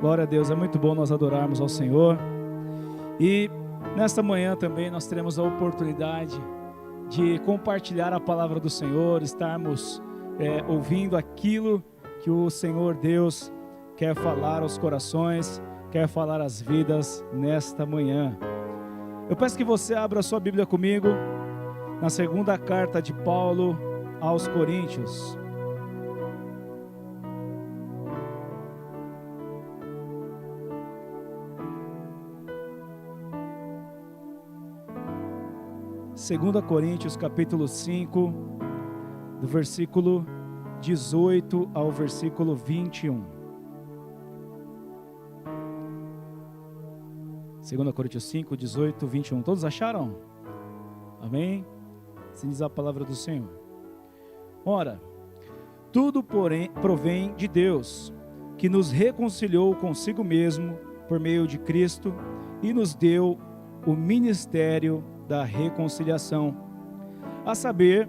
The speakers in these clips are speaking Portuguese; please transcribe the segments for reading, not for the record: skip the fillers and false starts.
Glória a Deus, é muito bom nós adorarmos ao Senhor. E nesta manhã também nós teremos a oportunidade de compartilhar a palavra do Senhor, estarmos ouvindo aquilo que o Senhor Deus quer falar aos corações, quer falar às vidas nesta manhã. Eu peço que você abra a sua Bíblia comigo na segunda carta de Paulo aos Coríntios. Segunda Coríntios capítulo 5, do versículo 18 ao versículo 21. 2 Coríntios 5, 18, 21. Todos acharam? Amém? Assim diz a palavra do Senhor. Ora, tudo porém provém de Deus, que nos reconciliou consigo mesmo por meio de Cristo e nos deu o ministério da reconciliação, a saber,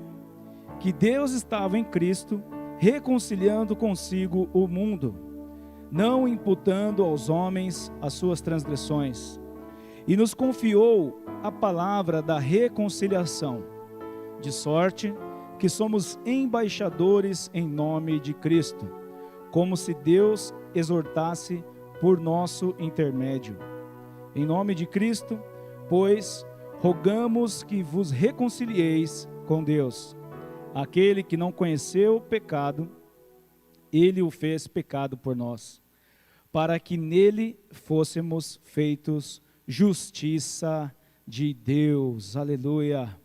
que Deus estava em Cristo, reconciliando consigo o mundo, não imputando aos homens as suas transgressões, e nos confiou a palavra da reconciliação, de sorte que somos embaixadores em nome de Cristo, como se Deus exortasse por nosso intermédio. Em nome de Cristo, pois, rogamos que vos reconcilieis com Deus. Aquele que não conheceu o pecado, ele o fez pecado por nós, para que nele fôssemos feitos justiça de Deus. Aleluia.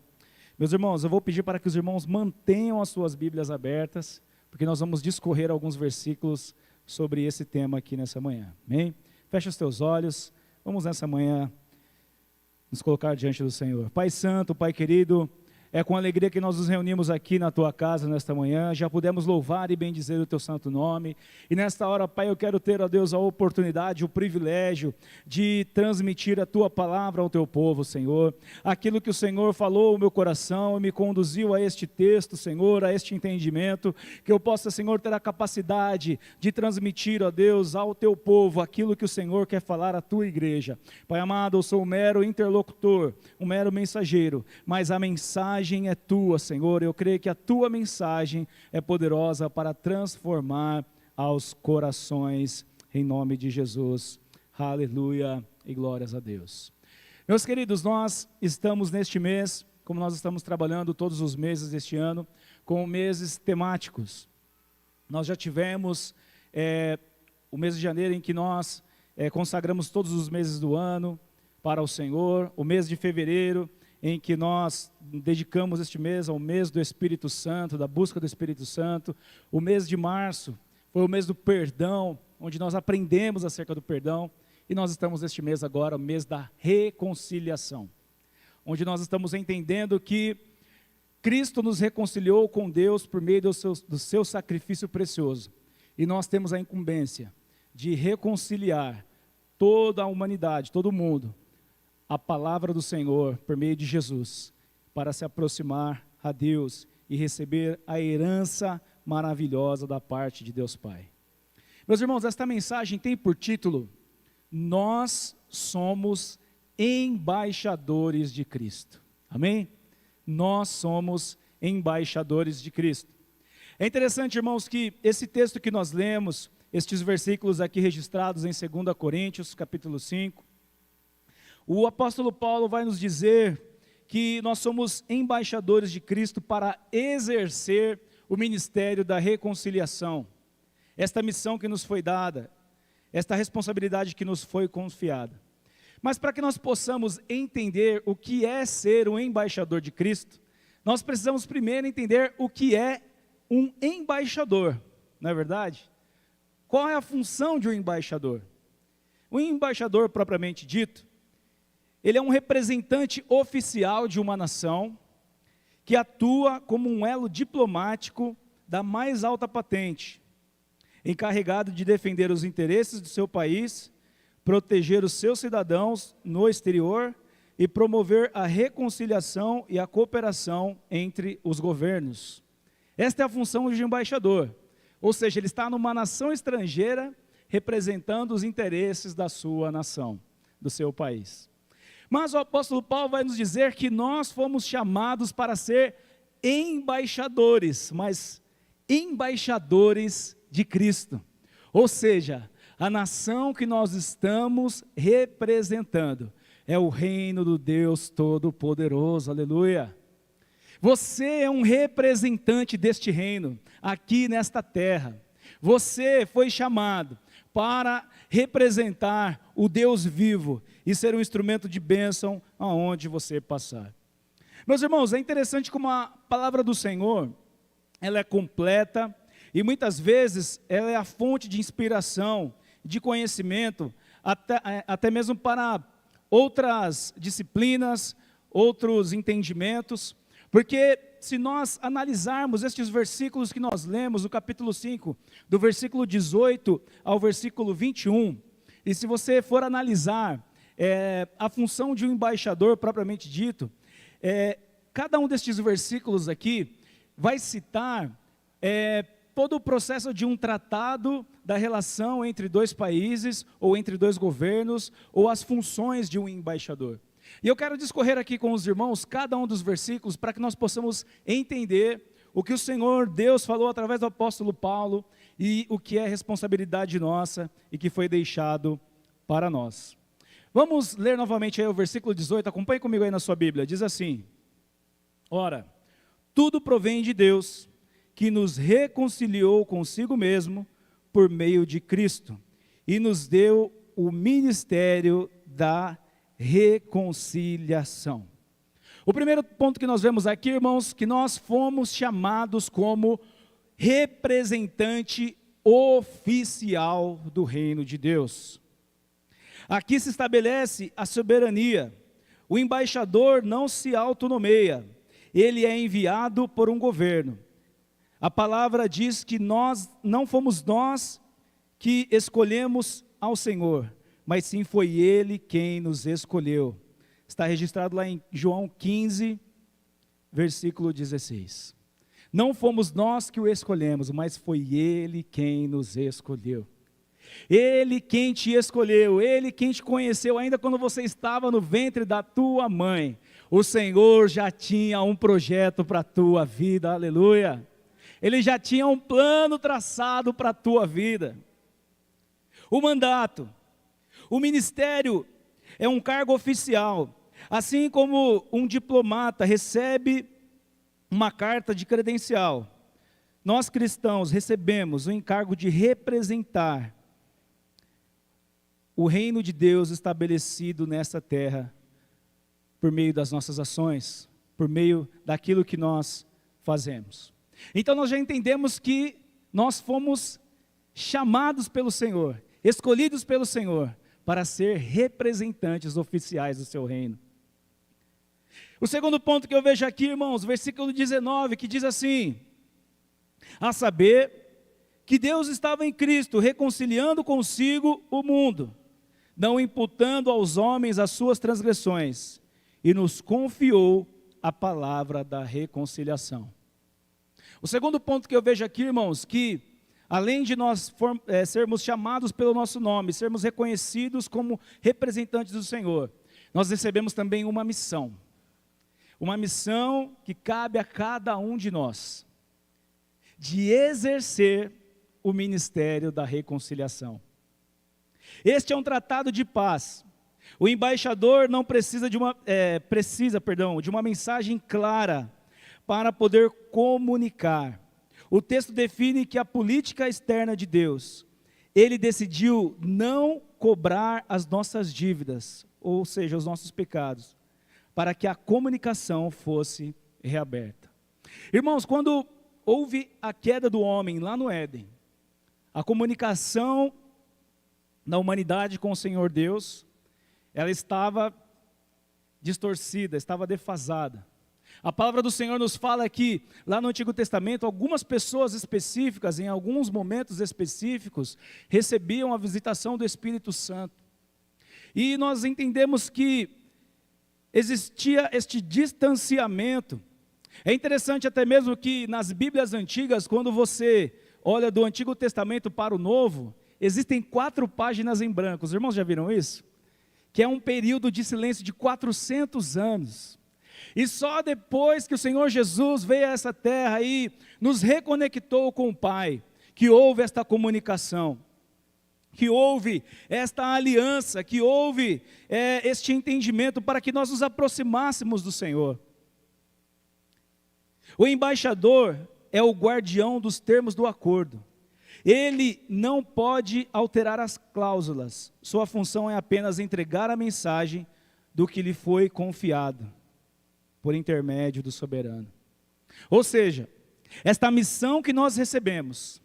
Meus irmãos, eu vou pedir para que os irmãos mantenham as suas Bíblias abertas, porque nós vamos discorrer alguns versículos sobre esse tema aqui nessa manhã. Amém? Fecha os teus olhos, vamos nessa manhã nos colocar diante do Senhor. Pai Santo, Pai querido, é com alegria que nós nos reunimos aqui na Tua casa nesta manhã, já pudemos louvar e bendizer o Teu santo nome, e nesta hora, Pai, eu quero ter, ó Deus, a oportunidade, o privilégio de transmitir a Tua palavra ao Teu povo, Senhor, aquilo que o Senhor falou ao meu coração e me conduziu a este texto, Senhor, a este entendimento, que eu possa, Senhor, ter a capacidade de transmitir, ó Deus, ao Teu povo, aquilo que o Senhor quer falar à Tua igreja. Pai amado, eu sou um mero interlocutor, um mero mensageiro, mas a mensagem é Tua, Senhor. Eu creio que a Tua mensagem é poderosa para transformar aos corações, em nome de Jesus. Aleluia e glórias a Deus. Meus queridos, nós estamos neste mês, como nós estamos trabalhando todos os meses deste ano, com meses temáticos. Nós já tivemos o mês de janeiro em que nós consagramos todos os meses do ano para o Senhor, o mês de fevereiro, em que nós dedicamos este mês ao mês do Espírito Santo, da busca do Espírito Santo. O mês de março foi o mês do perdão, onde nós aprendemos acerca do perdão, e nós estamos neste mês agora, o mês da reconciliação, onde nós estamos entendendo que Cristo nos reconciliou com Deus por meio do seu sacrifício precioso, e nós temos a incumbência de reconciliar toda a humanidade, todo o mundo, a palavra do Senhor, por meio de Jesus, para se aproximar a Deus e receber a herança maravilhosa da parte de Deus Pai. Meus irmãos, esta mensagem tem por título: Nós somos embaixadores de Cristo. Amém? Nós somos embaixadores de Cristo. É interessante, irmãos, que esse texto que nós lemos, estes versículos aqui registrados em 2 Coríntios, capítulo 5, o apóstolo Paulo vai nos dizer que nós somos embaixadores de Cristo para exercer o ministério da reconciliação. Esta missão que nos foi dada, esta responsabilidade que nos foi confiada. Mas para que nós possamos entender o que é ser um embaixador de Cristo, nós precisamos primeiro entender o que é um embaixador, não é verdade? Qual é a função de um embaixador? O embaixador propriamente dito, ele é um representante oficial de uma nação que atua como um elo diplomático da mais alta patente, encarregado de defender os interesses do seu país, proteger os seus cidadãos no exterior e promover a reconciliação e a cooperação entre os governos. Esta é a função de um embaixador, ou seja, ele está numa nação estrangeira representando os interesses da sua nação, do seu país. Mas o apóstolo Paulo vai nos dizer que nós fomos chamados para ser embaixadores, mas embaixadores de Cristo. Ou seja, a nação que nós estamos representando é o reino do Deus Todo-Poderoso, aleluia. Você é um representante deste reino, aqui nesta terra. Você foi chamado para representar o Deus vivo e ser um instrumento de bênção aonde você passar. Meus irmãos, é interessante como a palavra do Senhor, ela é completa e muitas vezes ela é a fonte de inspiração, de conhecimento, até mesmo para outras disciplinas, outros entendimentos, porque se nós analisarmos estes versículos que nós lemos, o capítulo 5, do versículo 18 ao versículo 21, e se você for analisar a função de um embaixador propriamente dito, cada um destes versículos aqui vai citar todo o processo de um tratado da relação entre dois países, ou entre dois governos, ou as funções de um embaixador. E eu quero discorrer aqui com os irmãos cada um dos versículos para que nós possamos entender o que o Senhor Deus falou através do apóstolo Paulo e o que é responsabilidade nossa e que foi deixado para nós. Vamos ler novamente aí o versículo 18, acompanhe comigo aí na sua Bíblia, diz assim: ora, tudo provém de Deus, que nos reconciliou consigo mesmo por meio de Cristo, e nos deu o ministério da reconciliação. O primeiro ponto que nós vemos aqui, irmãos, que nós fomos chamados como representante oficial do reino de Deus. Aqui se estabelece a soberania. O embaixador não se autonomeia, ele é enviado por um governo. A palavra diz que não fomos nós que escolhemos ao Senhor, mas sim foi Ele quem nos escolheu. Está registrado lá em João 15, versículo 16. Não fomos nós que o escolhemos, mas foi Ele quem nos escolheu. Ele quem te escolheu, Ele quem te conheceu, ainda quando você estava no ventre da tua mãe. O Senhor já tinha um projeto para a tua vida, aleluia. Ele já tinha um plano traçado para a tua vida. O mandato, o ministério é um cargo oficial. Assim como um diplomata recebe uma carta de credencial, nós cristãos recebemos o encargo de representar o reino de Deus estabelecido nessa terra, por meio das nossas ações, por meio daquilo que nós fazemos. Então nós já entendemos que nós fomos chamados pelo Senhor, escolhidos pelo Senhor, para ser representantes oficiais do seu reino. O segundo ponto que eu vejo aqui, irmãos, versículo 19, que diz assim: a saber, que Deus estava em Cristo, reconciliando consigo o mundo, não imputando aos homens as suas transgressões, e nos confiou a palavra da reconciliação. O segundo ponto que eu vejo aqui, irmãos, que além de nós sermos chamados pelo nosso nome, sermos reconhecidos como representantes do Senhor, nós recebemos também uma missão que cabe a cada um de nós, de exercer o ministério da reconciliação. Este é um tratado de paz. O embaixador não precisa de uma mensagem clara para poder comunicar. O texto define que a política externa de Deus, Ele decidiu não cobrar as nossas dívidas, ou seja, os nossos pecados, para que a comunicação fosse reaberta. Irmãos, quando houve a queda do homem lá no Éden, a comunicação da humanidade com o Senhor Deus, ela estava distorcida, estava defasada. A palavra do Senhor nos fala que, lá no Antigo Testamento, algumas pessoas específicas, em alguns momentos específicos, recebiam a visitação do Espírito Santo. E nós entendemos que existia este distanciamento. É interessante até mesmo que nas Bíblias antigas, quando você olha do Antigo Testamento para o Novo, existem 4 páginas em branco. Os irmãos já viram isso? Que é um período de silêncio de 400 anos. E só depois que o Senhor Jesus veio a essa terra e nos reconectou com o Pai, que houve esta comunicação, que houve esta aliança, que houve este entendimento para que nós nos aproximássemos do Senhor. O embaixador é o guardião dos termos do acordo. Ele não pode alterar as cláusulas. Sua função é apenas entregar a mensagem do que lhe foi confiado, por intermédio do soberano. Ou seja, esta missão que nós recebemos,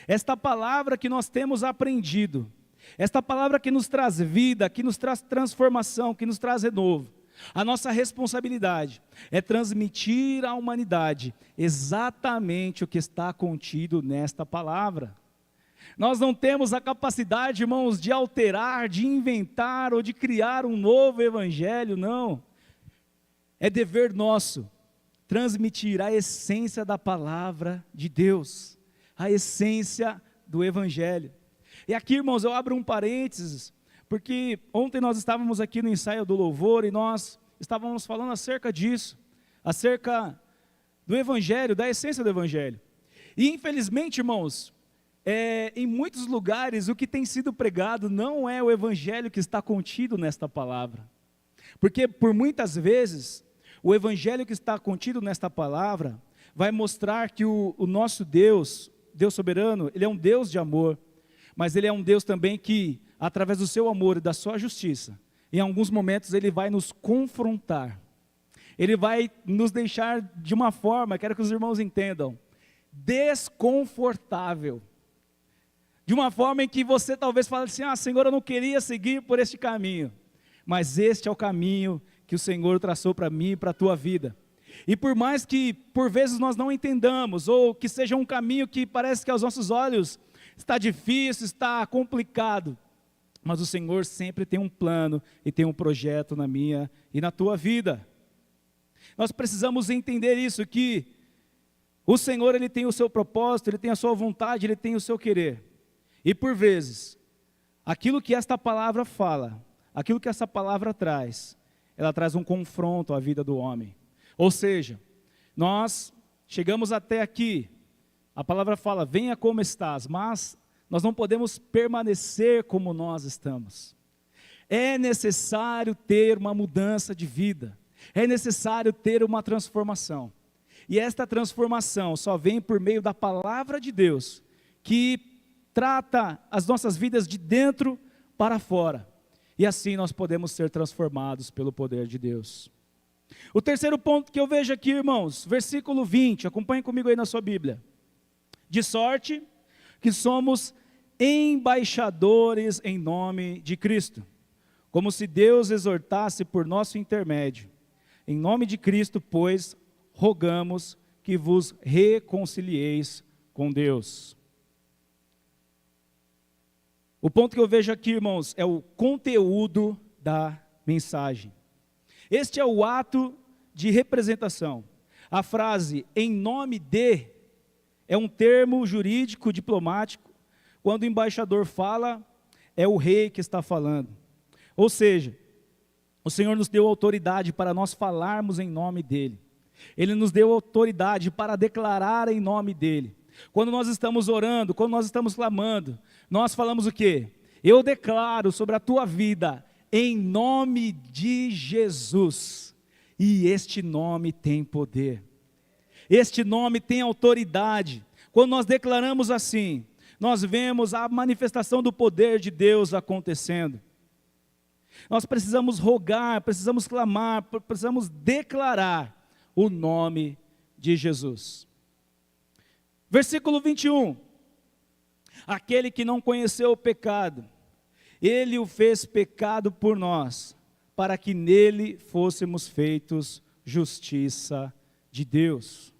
esta palavra que nós temos aprendido, esta palavra que nos traz vida, que nos traz transformação, que nos traz renovo, a nossa responsabilidade é transmitir à humanidade exatamente o que está contido nesta palavra. Nós não temos a capacidade, irmãos, de alterar, de inventar ou de criar um novo evangelho, não. É dever nosso transmitir a essência da palavra de Deus, a essência do evangelho. E aqui, irmãos, eu abro um parênteses, porque ontem nós estávamos aqui no ensaio do louvor e nós estávamos falando acerca disso, acerca do evangelho, da essência do evangelho. E infelizmente, irmãos, em muitos lugares o que tem sido pregado não é o evangelho que está contido nesta palavra. Porque por muitas vezes, o evangelho que está contido nesta palavra vai mostrar que o nosso Deus, Deus soberano, Ele é um Deus de amor, mas Ele é um Deus também que, através do seu amor e da sua justiça, em alguns momentos Ele vai nos confrontar. Ele vai nos deixar de uma forma, quero que os irmãos entendam, desconfortável. De uma forma em que você talvez fale assim, Senhor, eu não queria seguir por este caminho. Mas este é o caminho que o Senhor traçou para mim e para a tua vida. E por mais que por vezes nós não entendamos, ou que seja um caminho que parece que aos nossos olhos está difícil, está complicado, mas o Senhor sempre tem um plano e tem um projeto na minha e na tua vida. Nós precisamos entender isso, que o Senhor, Ele tem o seu propósito, Ele tem a sua vontade, Ele tem o seu querer. E por vezes, aquilo que esta palavra fala, aquilo que essa palavra traz, ela traz um confronto à vida do homem. Ou seja, nós chegamos até aqui, a palavra fala, venha como estás, mas nós não podemos permanecer como nós estamos. É necessário ter uma mudança de vida, é necessário ter uma transformação. E esta transformação só vem por meio da palavra de Deus, que trata as nossas vidas de dentro para fora. E assim nós podemos ser transformados pelo poder de Deus. O terceiro ponto que eu vejo aqui, irmãos, versículo 20, acompanhe comigo aí na sua Bíblia. De sorte que somos embaixadores em nome de Cristo, como se Deus exortasse por nosso intermédio. Em nome de Cristo, pois, rogamos que vos reconcilieis com Deus. O ponto que eu vejo aqui, irmãos, é o conteúdo da mensagem. Este é o ato de representação. A frase, em nome de, é um termo jurídico, diplomático. Quando o embaixador fala, é o rei que está falando. Ou seja, o Senhor nos deu autoridade para nós falarmos em nome dEle. Ele nos deu autoridade para declarar em nome dEle. Quando nós estamos orando, quando nós estamos clamando, nós falamos o quê? Eu declaro sobre a tua vida, em nome de Jesus. E este nome tem poder. Este nome tem autoridade. Quando nós declaramos assim, nós vemos a manifestação do poder de Deus acontecendo. Nós precisamos rogar, precisamos clamar, precisamos declarar o nome de Jesus. Versículo 21. Aquele que não conheceu o pecado, Ele o fez pecado por nós, para que nele fôssemos feitos justiça de Deus.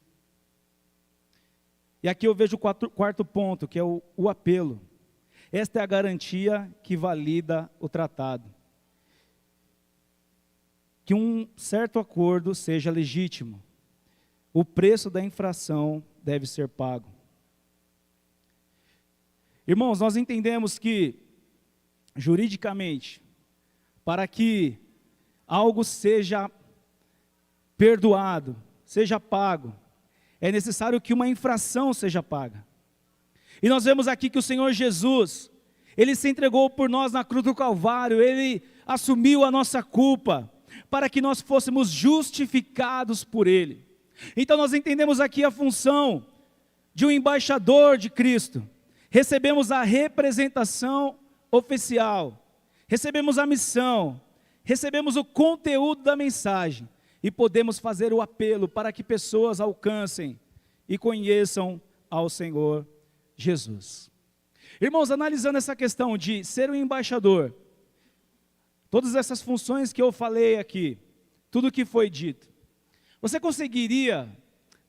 E aqui eu vejo o quarto ponto, que é o apelo. Esta é a garantia que valida o tratado. Que um certo acordo seja legítimo. O preço da infração deve ser pago. Irmãos, nós entendemos que, juridicamente, para que algo seja perdoado, seja pago, é necessário que uma infração seja paga. E nós vemos aqui que o Senhor Jesus, Ele se entregou por nós na cruz do Calvário, Ele assumiu a nossa culpa, para que nós fôssemos justificados por Ele. Então nós entendemos aqui a função de um embaixador de Cristo. Recebemos a representação oficial, recebemos a missão, recebemos o conteúdo da mensagem e podemos fazer o apelo para que pessoas alcancem e conheçam ao Senhor Jesus. Irmãos, analisando essa questão de ser um embaixador, todas essas funções que eu falei aqui, tudo que foi dito, você conseguiria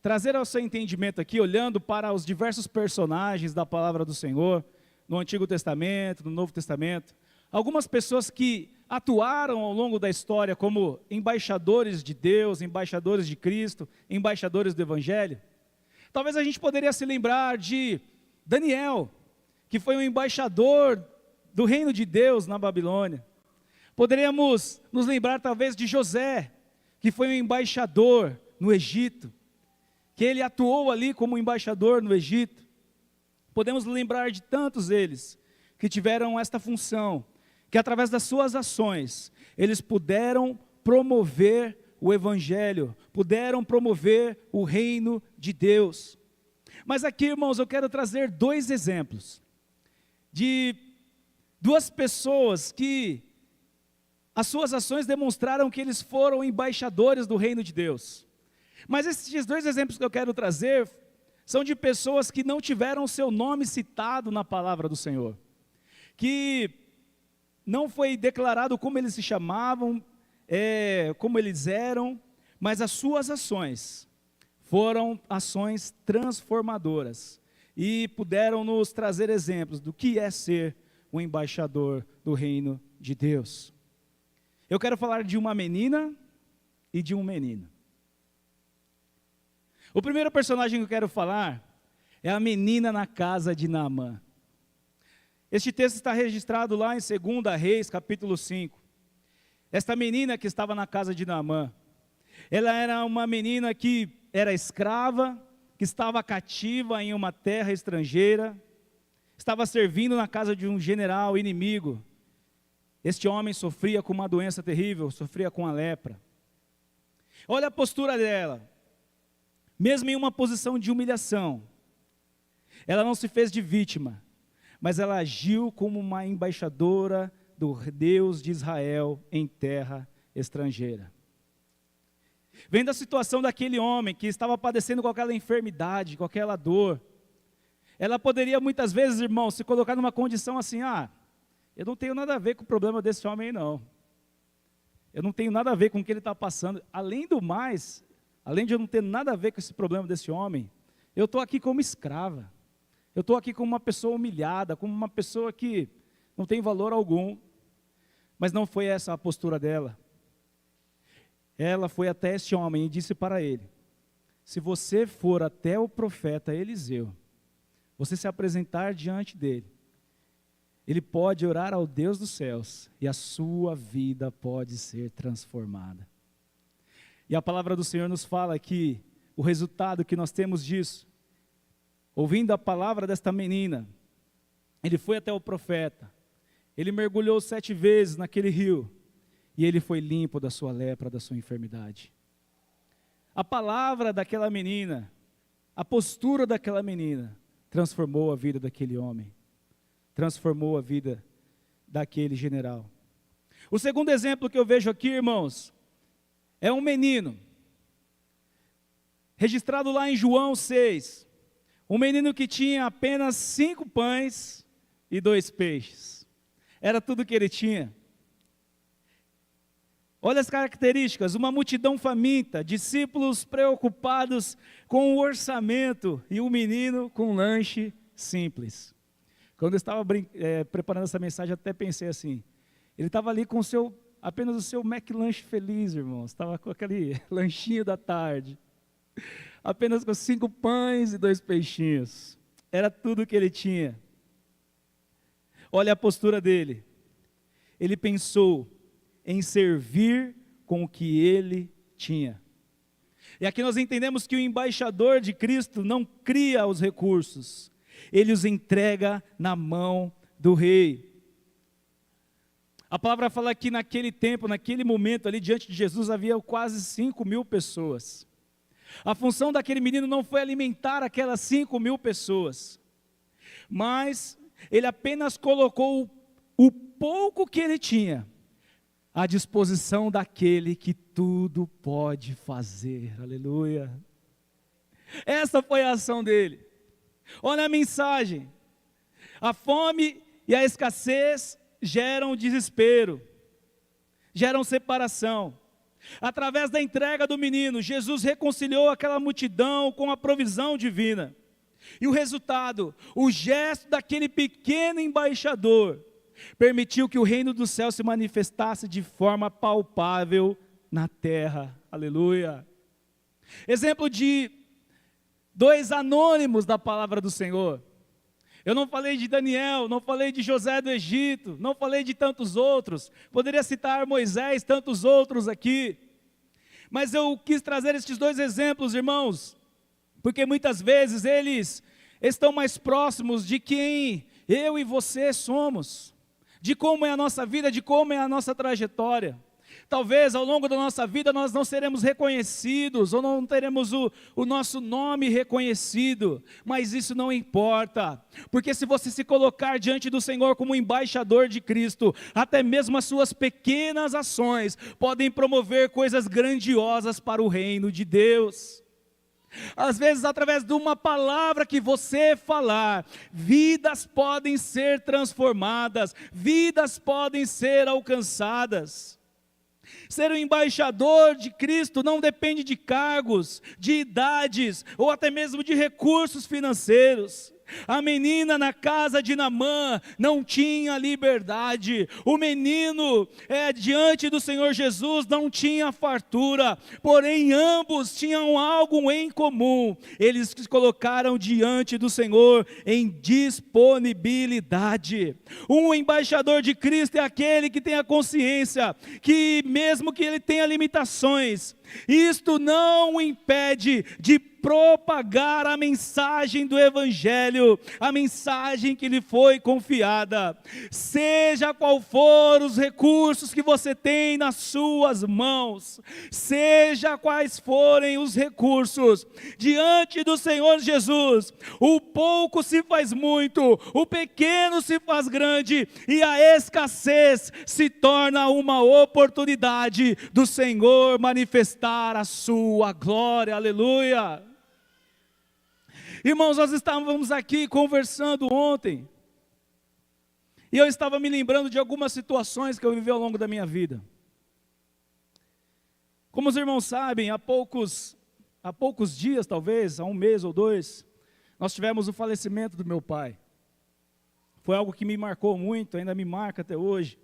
trazer ao seu entendimento aqui, olhando para os diversos personagens da palavra do Senhor, no Antigo Testamento, no Novo Testamento, algumas pessoas que atuaram ao longo da história como embaixadores de Deus, embaixadores de Cristo, embaixadores do Evangelho? Talvez a gente poderia se lembrar de Daniel, que foi um embaixador do reino de Deus na Babilônia. Poderíamos nos lembrar talvez de José, que foi um embaixador no Egito, que ele atuou ali como embaixador no Egito. Podemos lembrar de tantos eles que tiveram esta função, que através das suas ações, eles puderam promover o Evangelho, puderam promover o reino de Deus. Mas aqui, irmãos, eu quero trazer dois exemplos, de duas pessoas que as suas ações demonstraram que eles foram embaixadores do reino de Deus. Mas esses dois exemplos que eu quero trazer são de pessoas que não tiveram seu nome citado na palavra do Senhor, que não foi declarado como eles se chamavam, como eles eram, mas as suas ações foram ações transformadoras e puderam nos trazer exemplos do que é ser um embaixador do reino de Deus. Eu quero falar de uma menina e de um menino. O primeiro personagem que eu quero falar é a menina na casa de Naamã. Este texto está registrado lá em 2 Reis, capítulo 5. Esta menina que estava na casa de Naamã, ela era uma menina que era escrava, que estava cativa em uma terra estrangeira, estava servindo na casa de um general inimigo. Este homem sofria com uma doença terrível, sofria com a lepra. Olha a postura dela. Mesmo em uma posição de humilhação, ela não se fez de vítima, mas ela agiu como uma embaixadora do Deus de Israel em terra estrangeira. Vendo a situação daquele homem que estava padecendo com aquela enfermidade, com aquela dor, ela poderia muitas vezes, irmão, se colocar numa condição assim, eu não tenho nada a ver com o problema desse homem não. Eu não tenho nada a ver com o que ele está passando. Além do mais, além de eu não ter nada a ver com esse problema desse homem, eu estou aqui como escrava. Eu estou aqui como uma pessoa humilhada, como uma pessoa que não tem valor algum. Mas não foi essa a postura dela. Ela foi até esse homem e disse para ele: se você for até o profeta Eliseu, você se apresentar diante dele, ele pode orar ao Deus dos céus e a sua vida pode ser transformada. E a palavra do Senhor nos fala que o resultado que nós temos disso, ouvindo a palavra desta menina, ele foi até o profeta, ele mergulhou 7 vezes naquele rio, e ele foi limpo da sua lepra, da sua enfermidade. A palavra daquela menina, a postura daquela menina, transformou a vida daquele homem, transformou a vida daquele general. O segundo exemplo que eu vejo aqui, irmãos, é um menino, registrado lá em João 6, um menino que tinha apenas 5 pães e 2 peixes, era tudo que ele tinha. Olha as características: uma multidão faminta, discípulos preocupados com o orçamento e um menino com um lanche simples. Quando eu estava preparando essa mensagem, até pensei assim, ele estava ali com apenas o seu McLanche feliz, irmãos, estava com aquele lanchinho da tarde, apenas com 5 pães e 2 peixinhos, era tudo que ele tinha. Olha a postura dele. Ele pensou em servir com o que ele tinha. E aqui nós entendemos que o embaixador de Cristo não cria os recursos, ele os entrega na mão do rei. A palavra fala que naquele tempo, naquele momento ali diante de Jesus, havia quase 5.000 pessoas. A função daquele menino não foi alimentar aquelas 5.000 pessoas, mas ele apenas colocou o pouco que ele tinha à disposição daquele que tudo pode fazer. Aleluia. Essa foi a ação dele. Olha a mensagem. A fome e a escassez geram desespero, geram separação. Através da entrega do menino, Jesus reconciliou aquela multidão com a provisão divina. E o resultado, o gesto daquele pequeno embaixador, permitiu que o reino do céu se manifestasse de forma palpável na terra. Aleluia. Exemplo de 2 anônimos da palavra do Senhor. Eu não falei de Daniel, não falei de José do Egito, não falei de tantos outros. Poderia citar Moisés, tantos outros aqui. Mas eu quis trazer estes 2 exemplos, irmãos, porque muitas vezes eles estão mais próximos de quem eu e você somos, de como é a nossa vida, de como é a nossa trajetória. Talvez ao longo da nossa vida nós não seremos reconhecidos, ou não teremos o nosso nome reconhecido, mas isso não importa, porque se você se colocar diante do Senhor como embaixador de Cristo, até mesmo as suas pequenas ações podem promover coisas grandiosas para o reino de Deus. Às vezes, através de uma palavra que você falar, vidas podem ser transformadas, vidas podem ser alcançadas. Ser um embaixador de Cristo não depende de cargos, de idades, ou até mesmo de recursos financeiros. A menina na casa de Naamã não tinha liberdade. O menino diante do Senhor Jesus não tinha fartura. Porém ambos tinham algo em comum. Eles se colocaram diante do Senhor em disponibilidade. Um embaixador de Cristo é aquele que tem a consciência que mesmo que ele tenha limitações, isto não o impede de propagar a mensagem do Evangelho, a mensagem que lhe foi confiada. Seja qual for os recursos que você tem nas suas mãos, seja quais forem os recursos, diante do Senhor Jesus, o pouco se faz muito, o pequeno se faz grande, e a escassez se torna uma oportunidade do Senhor manifestar a sua glória. Aleluia. Irmãos, nós estávamos aqui conversando ontem, e eu estava me lembrando de algumas situações que eu vivi ao longo da minha vida. Como os irmãos sabem, há poucos dias, talvez, há 1 mês ou 2, nós tivemos o falecimento do meu pai. Foi algo que me marcou muito, ainda me marca até hoje.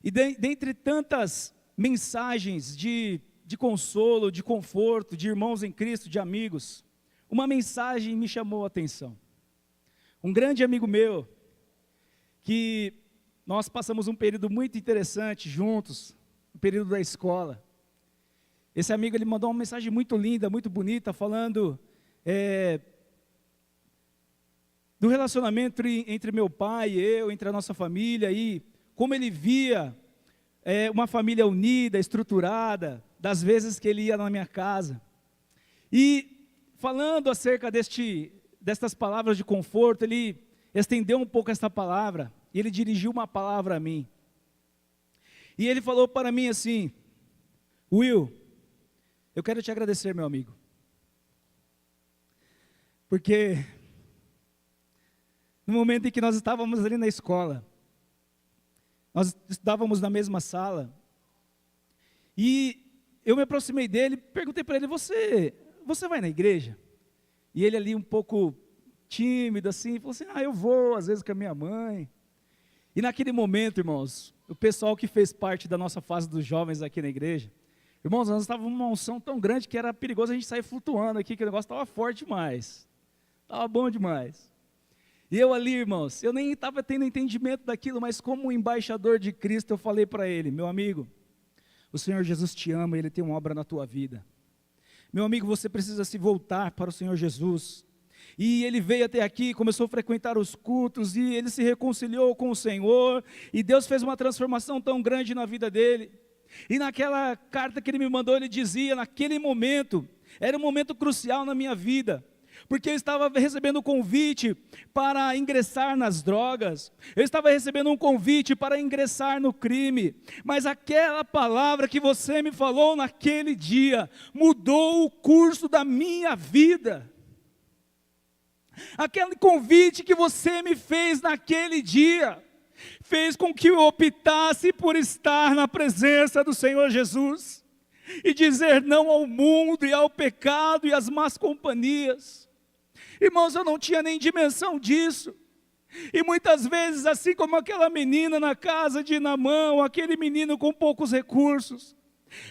E dentre tantas mensagens de consolo, de conforto, de irmãos em Cristo, de amigos, uma mensagem me chamou a atenção. Um grande amigo meu, que nós passamos um período muito interessante juntos, o período da escola. Esse amigo, ele mandou uma mensagem muito linda, muito bonita, falando do relacionamento entre meu pai e eu, entre a nossa família, e como ele via uma família unida, estruturada, das vezes que ele ia na minha casa. E falando acerca destas palavras de conforto, ele estendeu um pouco esta palavra, e ele dirigiu uma palavra a mim. E ele falou para mim assim: Will, eu quero te agradecer, meu amigo, porque no momento em que nós estávamos ali na escola, nós estávamos na mesma sala, e eu me aproximei dele, perguntei para ele: você vai na igreja? E ele ali um pouco tímido assim, falou assim: eu vou às vezes com a minha mãe. E naquele momento, irmãos, o pessoal que fez parte da nossa fase dos jovens aqui na igreja, irmãos, nós estávamos numa unção tão grande que era perigoso a gente sair flutuando aqui, que o negócio estava forte demais, estava bom demais. E eu ali, irmãos, eu nem estava tendo entendimento daquilo, mas como embaixador de Cristo, eu falei para ele: meu amigo, o Senhor Jesus te ama, Ele tem uma obra na tua vida. Meu amigo, você precisa se voltar para o Senhor Jesus. E ele veio até aqui, começou a frequentar os cultos, e ele se reconciliou com o Senhor, e Deus fez uma transformação tão grande na vida dele. E naquela carta que ele me mandou, ele dizia, naquele momento, era um momento crucial na minha vida, porque eu estava recebendo um convite para ingressar nas drogas, eu estava recebendo um convite para ingressar no crime, mas aquela palavra que você me falou naquele dia, mudou o curso da minha vida. Aquele convite que você me fez naquele dia, fez com que eu optasse por estar na presença do Senhor Jesus, e dizer não ao mundo e ao pecado e às más companhias. Irmãos, eu não tinha nem dimensão disso, e muitas vezes, assim como aquela menina na casa de Naamã, ou aquele menino com poucos recursos,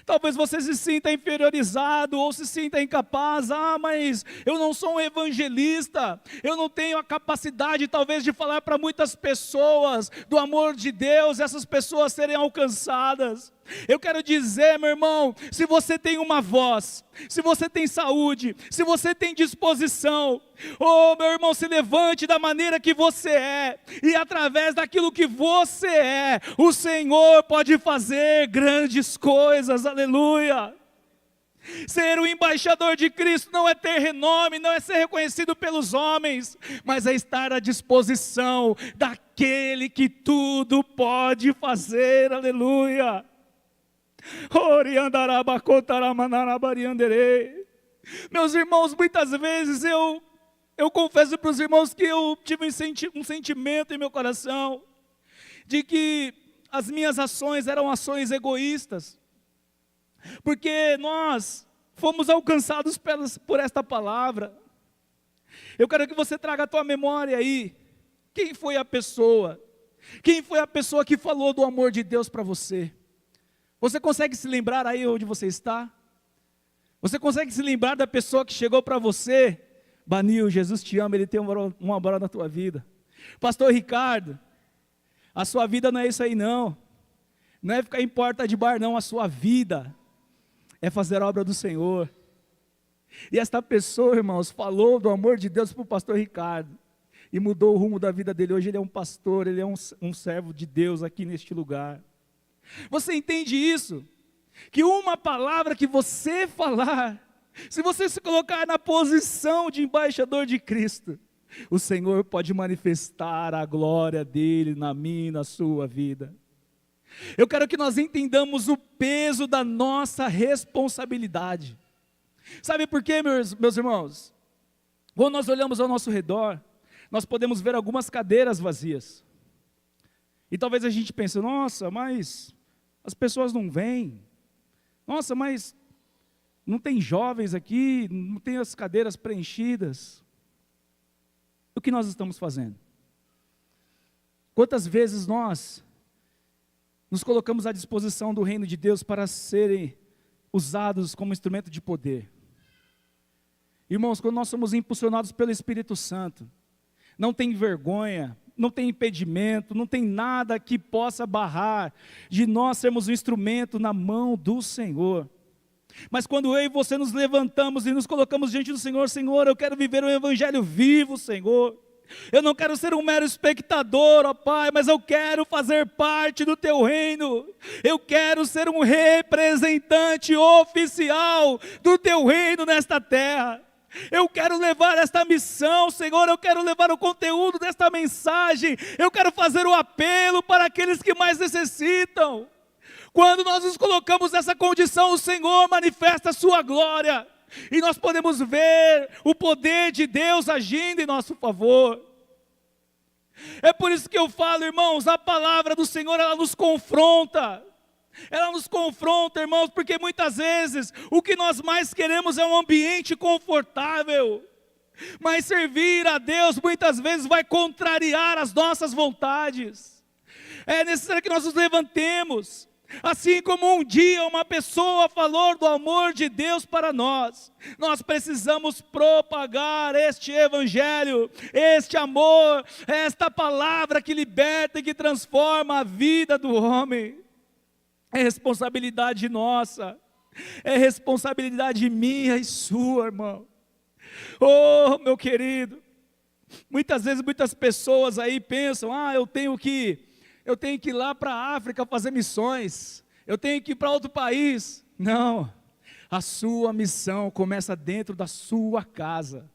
talvez você se sinta inferiorizado ou se sinta incapaz. Mas eu não sou um evangelista, eu não tenho a capacidade talvez de falar para muitas pessoas do amor de Deus, essas pessoas serem alcançadas. Eu quero dizer, meu irmão, se você tem uma voz, se você tem saúde, se você tem disposição, meu irmão, se levante da maneira que você é, e através daquilo que você é, o Senhor pode fazer grandes coisas, aleluia. Ser o embaixador de Cristo não é ter renome, não é ser reconhecido pelos homens, mas é estar à disposição daquele que tudo pode fazer, aleluia. Meus irmãos, muitas vezes eu confesso para os irmãos que eu tive um sentimento em meu coração, de que as minhas ações eram ações egoístas, porque nós fomos alcançados por esta palavra. Eu quero que você traga a tua memória aí, quem foi a pessoa que falou do amor de Deus para você? Você consegue se lembrar aí onde você está? Você consegue se lembrar da pessoa que chegou para você? Banil, Jesus te ama, Ele tem uma obra na tua vida. Pastor Ricardo, a sua vida não é isso aí não. Não é ficar em porta de bar não, a sua vida é fazer a obra do Senhor. E esta pessoa, irmãos, falou do amor de Deus para o pastor Ricardo, e mudou o rumo da vida dele. Hoje ele é um pastor, ele é um servo de Deus aqui neste lugar. Você entende isso? Que uma palavra que você falar, se você se colocar na posição de embaixador de Cristo, o Senhor pode manifestar a glória dele na minha e na sua vida. Eu quero que nós entendamos o peso da nossa responsabilidade. Sabe por quê, meus irmãos? Quando nós olhamos ao nosso redor, nós podemos ver algumas cadeiras vazias. E talvez a gente pense, nossa, mas as pessoas não vêm. Nossa, mas não tem jovens aqui, não tem as cadeiras preenchidas. O que nós estamos fazendo? Quantas vezes nós nos colocamos à disposição do reino de Deus para serem usados como instrumento de poder? Irmãos, quando nós somos impulsionados pelo Espírito Santo, não tem vergonha, não tem impedimento, não tem nada que possa barrar de nós sermos um instrumento na mão do Senhor. Mas quando eu e você nos levantamos e nos colocamos diante do Senhor, Senhor, eu quero viver um evangelho vivo, Senhor. Eu não quero ser um mero espectador, ó Pai, mas eu quero fazer parte do Teu reino. Eu quero ser um representante oficial do Teu reino nesta terra. Eu quero levar esta missão, Senhor, eu quero levar o conteúdo desta mensagem, eu quero fazer o apelo para aqueles que mais necessitam. Quando nós nos colocamos nessa condição, o Senhor manifesta a sua glória, e nós podemos ver o poder de Deus agindo em nosso favor. É por isso que eu falo, irmãos, a palavra do Senhor, ela nos confronta. Ela nos confronta, irmãos, porque muitas vezes o que nós mais queremos é um ambiente confortável, mas servir a Deus muitas vezes vai contrariar as nossas vontades. É necessário que nós nos levantemos, Assim como um dia uma pessoa falou do amor de Deus para nós, nós precisamos propagar este evangelho, este amor, esta palavra que liberta e que transforma a vida do homem. É responsabilidade nossa, é responsabilidade minha e sua, irmão. Oh, meu querido, muitas vezes muitas pessoas aí pensam, eu tenho que ir lá para a África fazer missões, eu tenho que ir para outro país. Não, a sua missão começa dentro da sua casa,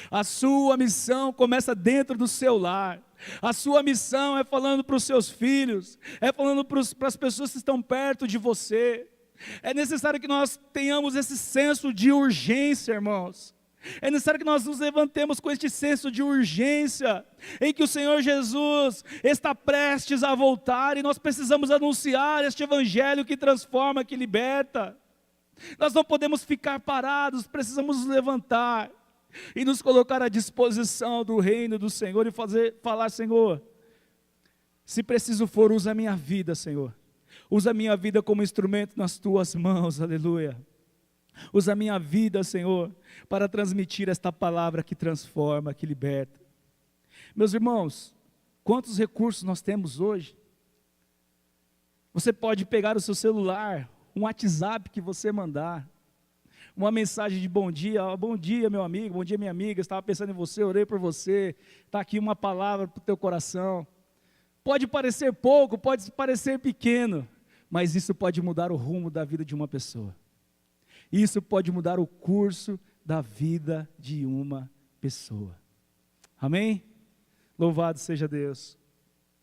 a sua missão começa dentro do seu lar, a sua missão é falando para os seus filhos, é falando para as pessoas que estão perto de você. É necessário que nós tenhamos esse senso de urgência, irmãos. É necessário que nós nos levantemos com este senso de urgência, em que o Senhor Jesus está prestes a voltar, e nós precisamos anunciar este evangelho que transforma, que liberta. Nós não podemos ficar parados, precisamos nos levantar, e nos colocar à disposição do reino do Senhor, e falar, Senhor, se preciso for, usa a minha vida, Senhor, usa a minha vida como instrumento nas tuas mãos, aleluia. Usa a minha vida, Senhor, para transmitir esta palavra que transforma, que liberta. Meus irmãos, quantos recursos nós temos hoje? Você pode pegar o seu celular, um WhatsApp que você mandar, uma mensagem de bom dia meu amigo, bom dia minha amiga, estava pensando em você, orei por você, está aqui uma palavra para o teu coração. Pode parecer pouco, pode parecer pequeno, mas isso pode mudar o rumo da vida de uma pessoa. Isso pode mudar o curso da vida de uma pessoa. Amém? Louvado seja Deus.